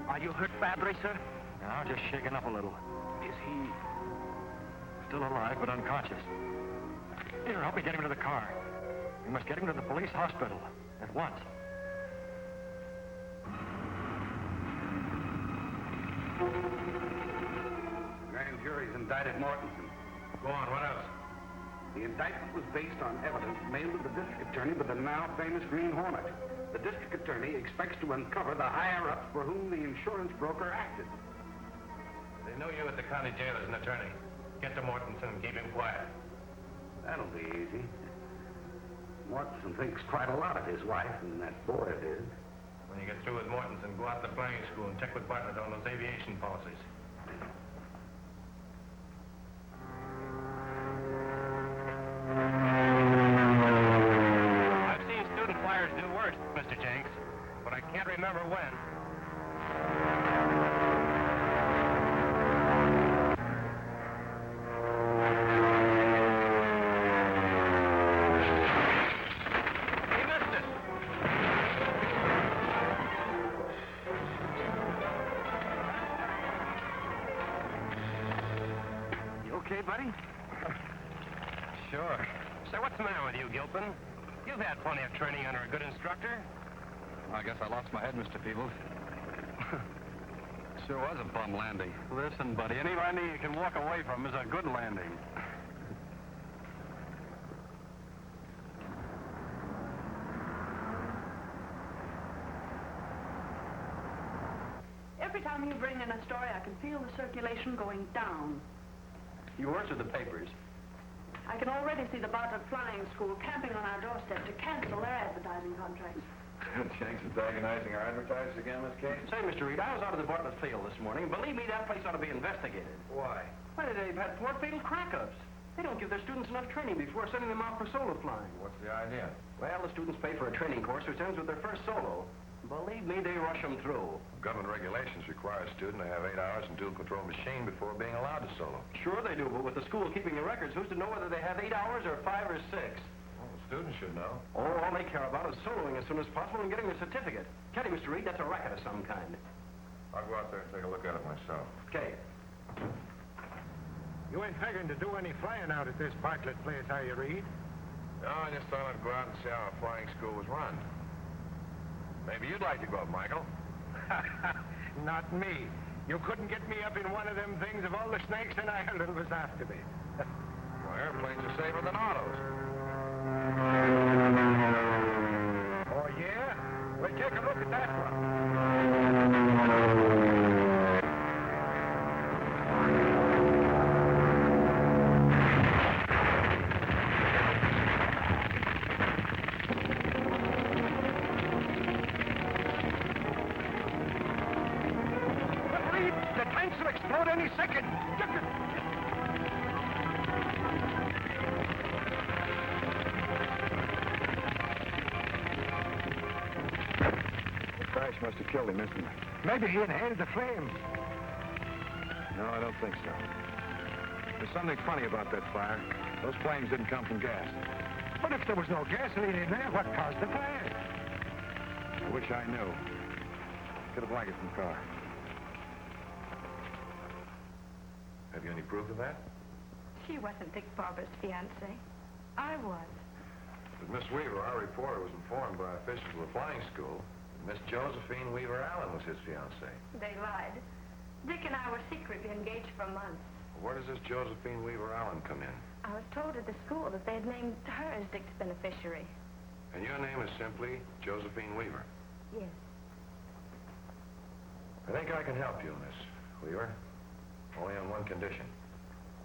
Are you hurt badly, sir? No, just shaken up a little. Is he... Still alive, but unconscious. Here, help me get him to the car. We must get him to the police hospital. At once. The grand jury's indicted Mortensen. Go on, what else? The indictment was based on evidence mailed to the district attorney by the now famous Green Hornet. The district attorney expects to uncover the higher-ups for whom the insurance broker acted. They know you at the county jail as an attorney. Get to Mortensen and keep him quiet. That'll be easy. Mortensen thinks quite a lot of his wife and that boy of his. When you get through with Mortensen, go out to the flying school and check with Bartlett on those aviation policies. I've seen student flyers do worse, Mr. Jenks, but I can't remember when. Okay, buddy? Sure. Say, what's the matter with you, Gilpin? You've had plenty of training under a good instructor. I guess I lost my head, Mr. Peebles. Sure was a bum landing. Listen, buddy, any landing you can walk away from is a good landing. Every time you bring in a story, I can feel the circulation going down. Yours or the papers? I can already see the Bartlett Flying School camping on our doorstep to cancel their advertising contracts. Jenks antagonizing our advertisers again, Miss Kate? Say, Mr. Reid, I was out of the Bartlett field this morning. Believe me, that place ought to be investigated. Why? Why, they've had 4 fatal crack-ups. They don't give their students enough training before sending them out for solo flying. What's the idea? Well, the students pay for a training course which ends with their first solo. Believe me, they rush them through. Government regulations require a student to have 8 hours in dual-control machine before being allowed to solo. Sure they do, but with the school keeping the records, who's to know whether they have 8 hours or 5 or 6? Well, the students should know. Oh, all they care about is soloing as soon as possible and getting the certificate. Tell you, Mr. Reid, that's a racket of some kind. I'll go out there and take a look at it myself. Okay. You ain't figuring to do any flying out at this Bartlett place, are you, Reid? No, I just thought I'd go out and see how a flying school was run. Maybe you'd like to go up, Michael. Not me. You couldn't get me up in one of them things if all the snakes in Ireland was after me. Well, airplanes are safer than autos. Oh, yeah? Well, take a look at that one. Explode any second. crash must have killed him instantly. Maybe he inhaled the flame. No, I don't think so. There's something funny about that fire. Those flames didn't come from gas. But if there was no gasoline in there, what caused the fire? I wish I knew. Get a blanket from the car. Have you any proof of that? She wasn't Dick Barber's fiancée. I was. But Miss Weaver, our reporter, was informed by officials of the flying school that Miss Josephine Weaver Allen was his fiancée. They lied. Dick and I were secretly engaged for months. Where does this Josephine Weaver Allen come in? I was told at the school that they had named her as Dick's beneficiary. And your name is simply Josephine Weaver. Yes. I think I can help you, Miss Weaver. Only on one condition.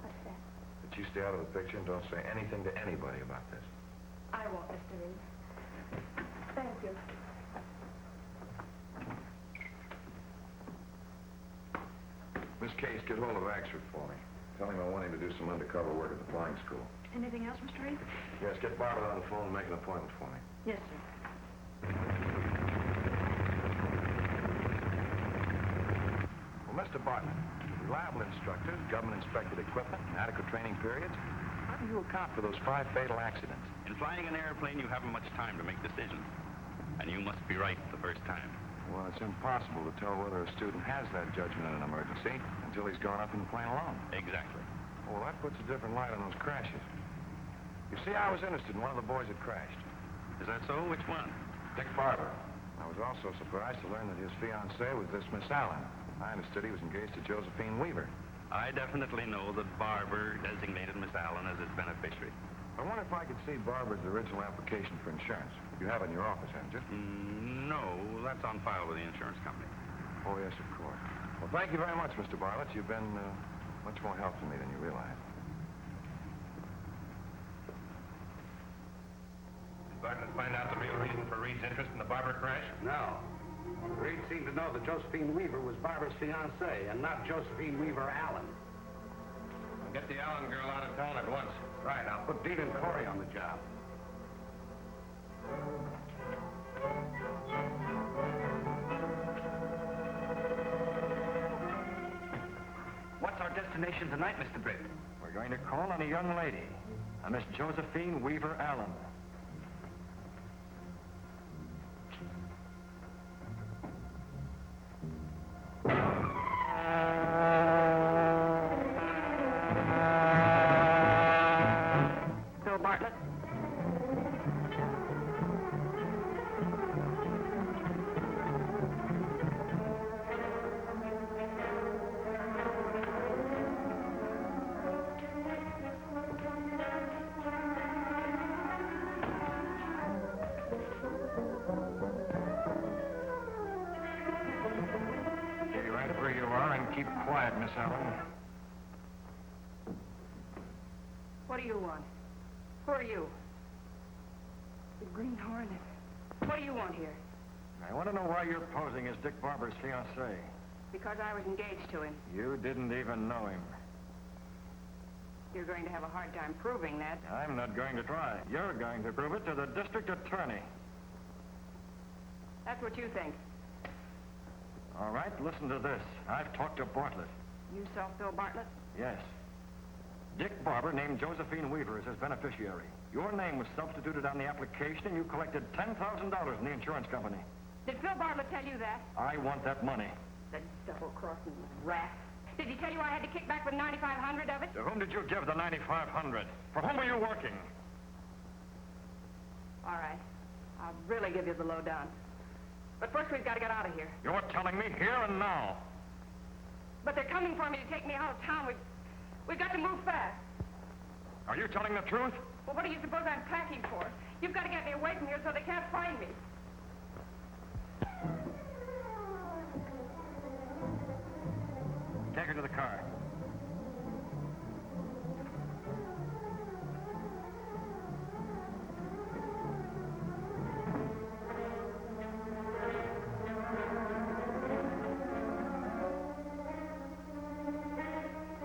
What's that? That you stay out of the picture and don't say anything to anybody about this. I won't, Mr. Reid. Thank you. Miss Case, get hold of Axford for me. Tell him I want him to do some undercover work at the flying school. Anything else, Mr. Reid? Yes, get Bartlett on the phone and make an appointment for me. Yes, sir. Well, Mr. Bartlett, reliable instructors, government-inspected equipment, adequate training periods. How do you account for those 5 fatal accidents? In flying an airplane, you haven't much time to make decisions. And you must be right the first time. Well, it's impossible to tell whether a student has that judgment in an emergency until he's gone up in the plane alone. Exactly. Well, that puts a different light on those crashes. You see, I was interested in one of the boys that crashed. Is that so? Which one? Dick Barber. I was also surprised to learn that his fiancée was this Miss Allen. I understood he was engaged to Josephine Weaver. I definitely know that Barber designated Miss Allen as his beneficiary. I wonder if I could see Barber's original application for insurance. You have it in your office, haven't you? No, that's on file with the insurance company. Oh, yes, of course. Well, thank you very much, Mr. Bartlett. You've been much more help to me than you realize. Did Bartlett find out the real reason for Reid's interest in the Barber crash? No. Reid seemed to know that Josephine Weaver was Barber's fiancée and not Josephine Weaver Allen. Well, get the Allen girl out of town at once. Right, I'll put Dean and Corey on the job. What's our destination tonight, Mr. Britt? We're going to call on a young lady, a Miss Josephine Weaver Allen. Bill Bartlett? Stay right where you are and keep quiet, Miss Allen. What do you want? Who are you? The Green Hornet. What do you want here? I want to know why you're posing as Dick Barber's fiancée. Because I was engaged to him. You didn't even know him. You're going to have a hard time proving that. I'm not going to try. You're going to prove it to the district attorney. That's what you think. All right, listen to this. I've talked to Bartlett. You saw Bill Bartlett? Yes. Dick Barber named Josephine Weaver as his beneficiary. Your name was substituted on the application, and you collected $10,000 from the insurance company. Did Bill Bartlett tell you that? I want that money. The double-crossing rat. Did he tell you I had to kick back with $9,500 of it? To whom did you give the $9,500? For whom were you working? All right. I'll really give you the lowdown. But first we've got to get out of here. You're telling me here and now. But they're coming for me to take me out of town. We've got to move fast. Are you telling the truth? Well, what do you suppose I'm packing for? You've got to get me away from here so they can't find me. Take her to the car.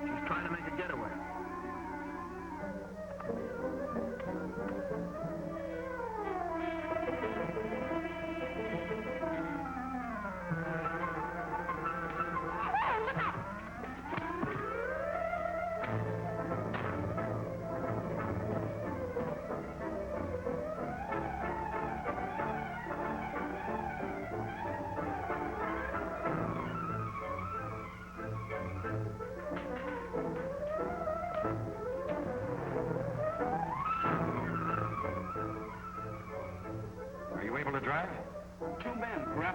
She's trying to make a getaway.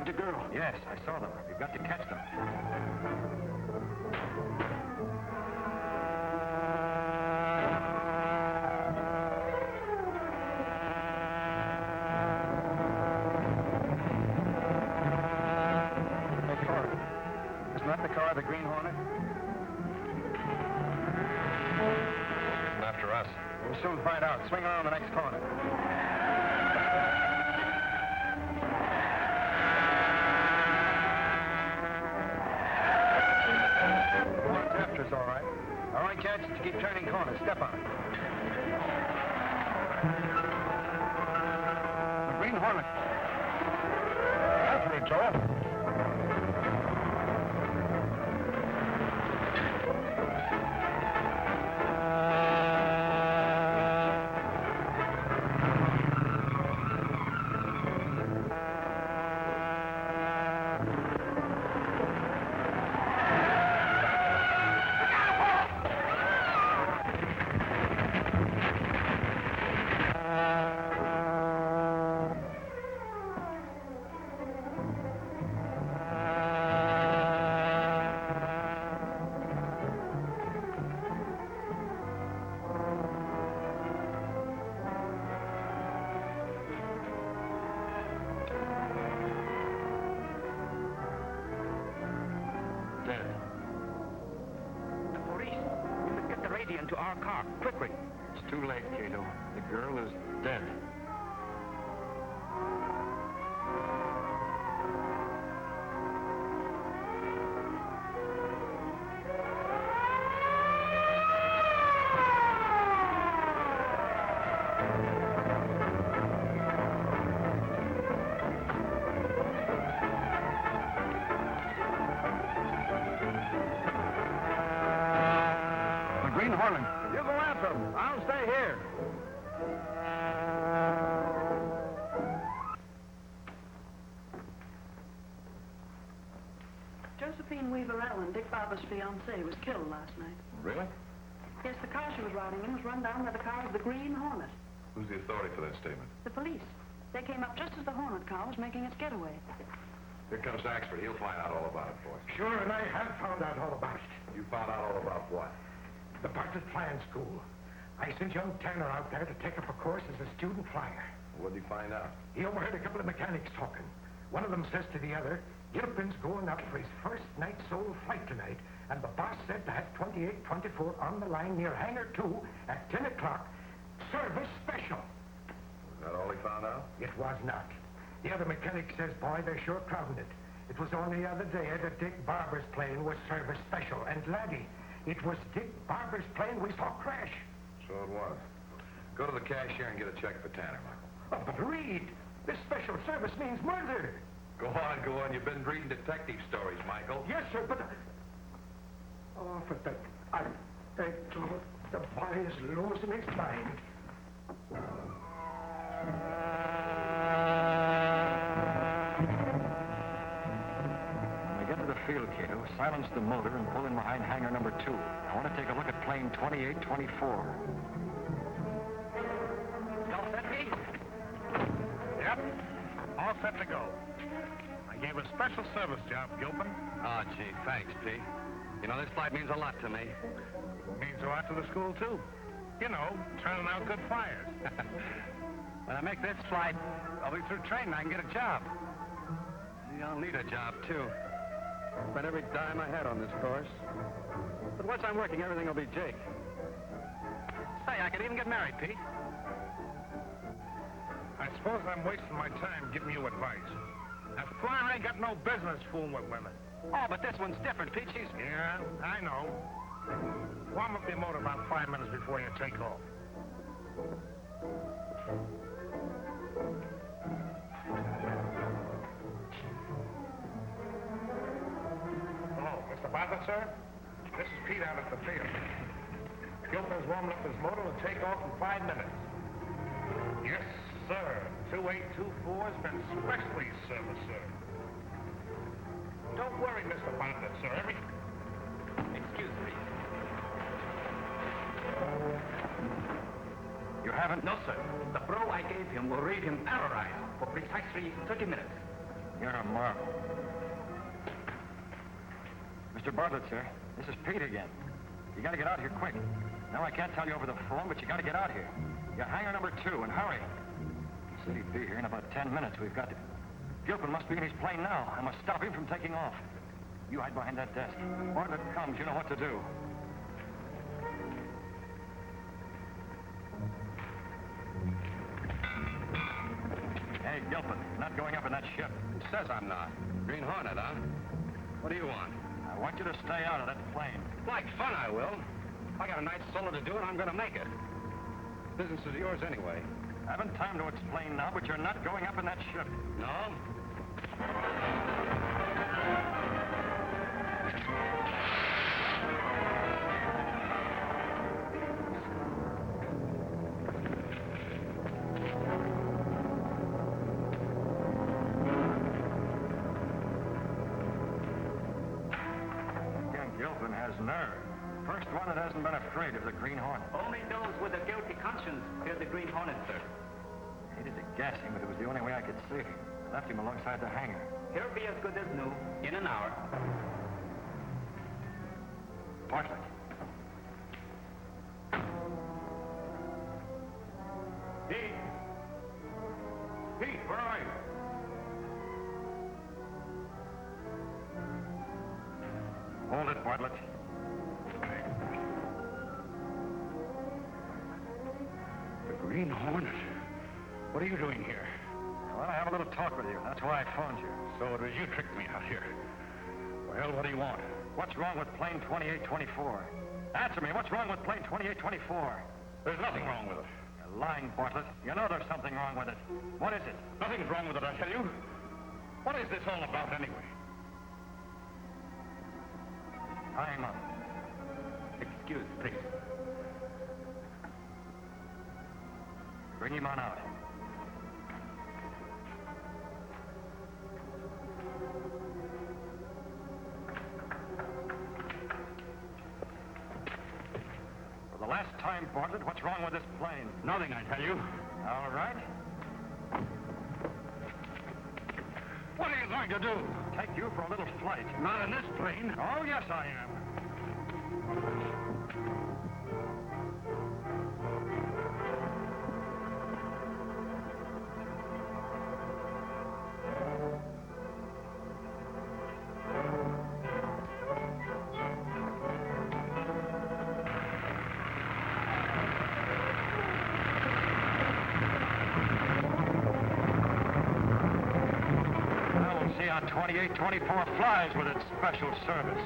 grabbed a girl. Yes, I saw them. You've got to catch them. Hey, Todd. Isn't that the car of the Green Hornet? After us. We'll soon find out. Swing around the next corner. One's after us, all right. All right, kids, to keep turning corners. Step on it. The Green Hornet. After it, Joe. Into our car, quickly. It's too late, Kato. The girl is dead. You go after him. I'll stay here. Josephine Weaver Allen, Dick Barber's fiancée, was killed last night. Really? Yes, the car she was riding in was run down by the car of the Green Hornet. Who's the authority for that statement? The police. They came up just as the Hornet car was making its getaway. Here comes Axford. He'll find out all about it for us. Sure, and I have found out all about it. You found out all about what? The Bartlett Flying School. I sent young Tanner out there to take up a course as a student flyer. What did he find out? He overheard a couple of mechanics talking. One of them says to the other, Gilpin's going up for his first night solo flight tonight, and the boss said to have 2824 on the line near Hangar 2 at 10 o'clock. Service special. Was that all he found out? It was not. The other mechanic says, boy, they're sure crowding it. It was only the other day that Dick Barber's plane was service special, and laddie, it was Dick Barber's plane we saw crash. So it was. Go to the cashier and get a check for Tanner, Michael. Oh, but Reid, this special service means murder. Go on. You've been reading detective stories, Michael. Yes, sir, but... Oh, for the... I beg to... The boy is losing his mind. Get to the field, Kato. Silence the motor and pull in behind hangar number 2. I want to take a look at plane 2824. Y'all set, Pete? Yep. All set to go. I gave a special service job, Gilpin. Oh, gee, thanks, P. You know, this flight means a lot to me. Means a lot to the school, too. You know, turning out good flyers. When I make this flight, I'll be through training. I can get a job. I'll need a job, too. Spent every dime I had on this course. But once I'm working, everything will be Jake. Say, I could even get married, Pete. I suppose I'm wasting my time giving you advice. A flyer ain't got no business fooling with women. Oh, but this one's different, Pete. She's... Yeah, I know. Warm up your motor about 5 minutes before you take off. Hello, Mr. Bartlett, sir? This is Pete out at the field. Gilpin's warming up his motor to take off in 5 minutes. Yes, sir. 2824's been specially serviced, sir. Don't worry, Mr. Bartlett, sir. Excuse me. You haven't? No, sir. The bro I gave him will read him paralyzed for precisely 30 minutes. You're a tomorrow. Mr. Bartlett, sir. This is Pete again. You gotta get out here quick. No, I can't tell you over the phone, but you gotta get out here. You're hangar number 2, and hurry. He said he'd be here in about 10 minutes. We've got to... Gilpin must be in his plane now. I must stop him from taking off. You hide behind that desk. Bartlett comes, you know what to do. Hey, Gilpin, you're not going up in that ship. It says I'm not. Green Hornet, huh? What do you want? I want you to stay out of that plane. Like fun, I will. I got a night solo to do, and I'm going to make it. Business is yours anyway. I haven't time to explain now, but you're not going up in that ship. No? Gilpin has nerve. First one that hasn't been afraid of the Green Hornet. Only those with a guilty conscience fear the Green Hornet, sir. I hated to gas him, but it was the only way I could save him. I left him alongside the hangar. He'll be as good as new in an hour. Bartlett. Pete! Pete, where are you? Hold it, Bartlett. The Green Hornet? What are you doing here? I want to have a little talk with you. That's why I phoned you. So it was you tricked me out here. Well, what do you want? What's wrong with plane 2824? Answer me. What's wrong with plane 2824? There's nothing wrong with it. You're lying, Bartlett. You know there's something wrong with it. What is it? Nothing's wrong with it, I tell you. What is this all about, anyway? Tie him up. Excuse, please. Bring him on out. For the last time, Bartlett, what's wrong with this plane? Nothing, I tell you. All right. What are you going to do? Take you for a little flight. Not in this plane. Oh, yes, I am. See how 2824 flies with its special service.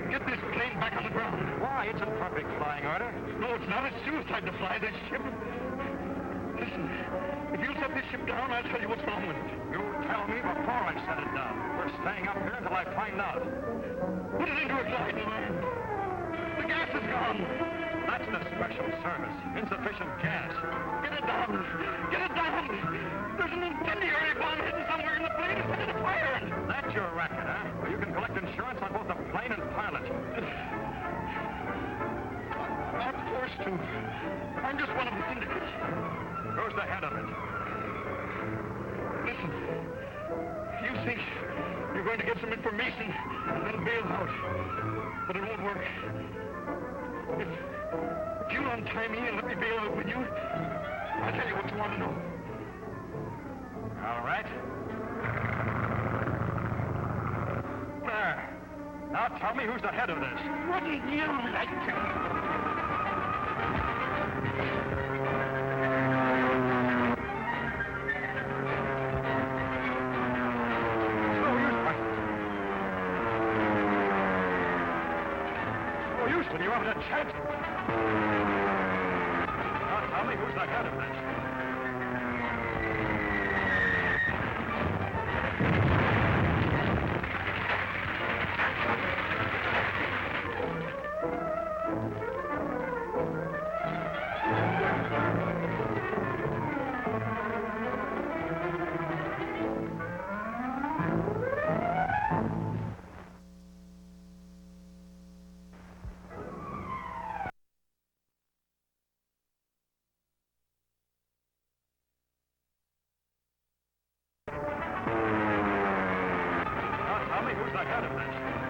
Get this plane back on the ground. Why? It's in perfect flying order. No, it's not. It's suicide to fly this ship. Listen, if you'll set this ship down, I'll tell you what's wrong with it. You tell me before I set it down. We're staying up here until I find out. Put it into a glide and land. The gas is gone. That's the special service. Insufficient gas. Get it down. Get it down. There's an incendiary bomb hidden somewhere in the plane. It's set it afire. That's your racket, huh? Well, you can collect insurance on both the plane and pilot. I'm forced to. I'm just one of the Syndicate. Who's the head of it? Listen. You think you're going to get some information and then bail out. But it won't work. If you'll untie me and let me bail out with you, I'll tell you what you want to know. All right. There. Now tell me who's the head of this. Wouldn't you like to? Oh, Houston, you haven't a chance. Now tell me who's the head of this. Hey, who's that gun at that?